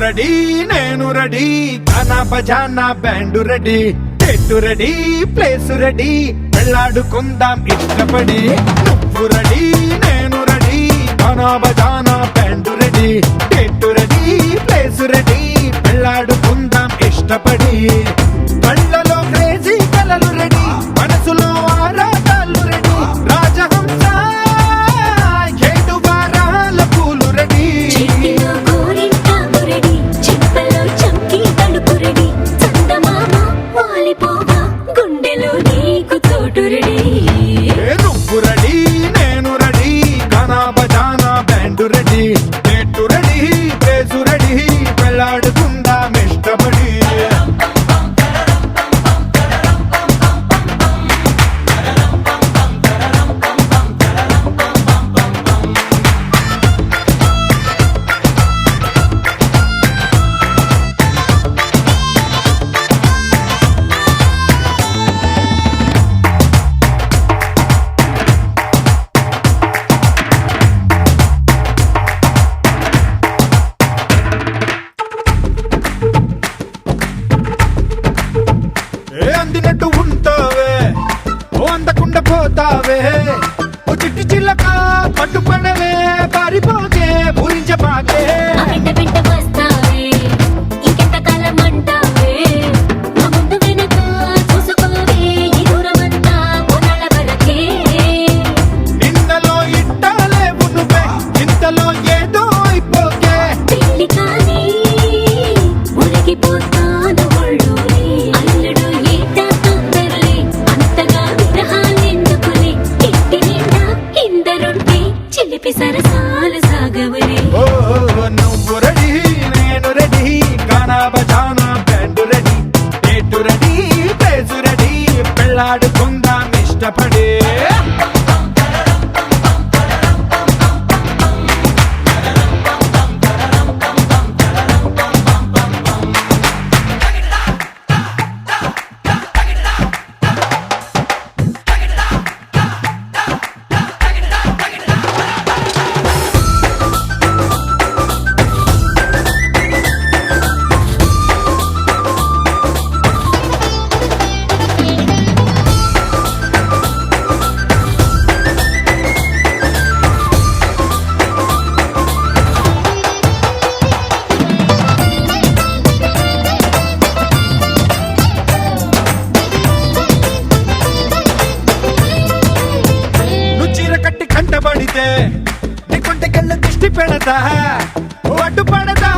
ready నేను ready గానా బజానా band ready date ready place ready వెళ్ళాడుకుందాం ఇష్టపడి నువ్వు రెడీ నేను రెడీ గానా బజానా band ready date ready place ready వెళ్ళాడుకుందాం ఇష్టపడి కళ్ళలో క్రేజీ కలలు రెడీ మనసులో ఆరాటాలు రెడీ రాజహంస ఏడు వారాల పూలు రెడీ చేతిలో గోరింటాకు రెడీ చెంపలో చంకి తడుపు రెడీ చందమామ వాలిపోగా గుండెలో నీకు తోడు రెడీ నువ్వు రెడీ నేను రెడీ గానా బజానా band ready date ready place ready వెళ్ళాడుకుందాం ఇష్టపడి అందినట్టు ఉంటావే ఓ అందకుండా పోతావే ఓ చిట్టి చిల్లక పట్టుపడవే పారిపోకే పూరించబాకే వెంట వెంట వస్తావే ఇంకెంత కాలం అంటావే నా ముందు వెనక చూసుకోవే ఈ దూరమంతా కొనాల వరకే నిన్నలో ఇట్టాలేవు నువ్వే ఇంతలో ఏదో అయిపోకే పెళ్లి కానీ ఉరిగిపోతాను ఒళ్ళోనే అల్లుడు ఏటా తొందరలే అంతగా విరహాలెందుకులే ఇంటి నిండా ఇందరుంటే చిలిపి సరసాలు సాగవలే ఓ నువ్వు రెడీ నేను రెడీ గానా బజానా band ready date ready place ready పెళ్ళాడుకుందాం ఇష్టపడి కట్టి కంటబడితే నీ కొంటకెళ్ళ దిష్టి పెడతా ఓ అడ్డు పడతా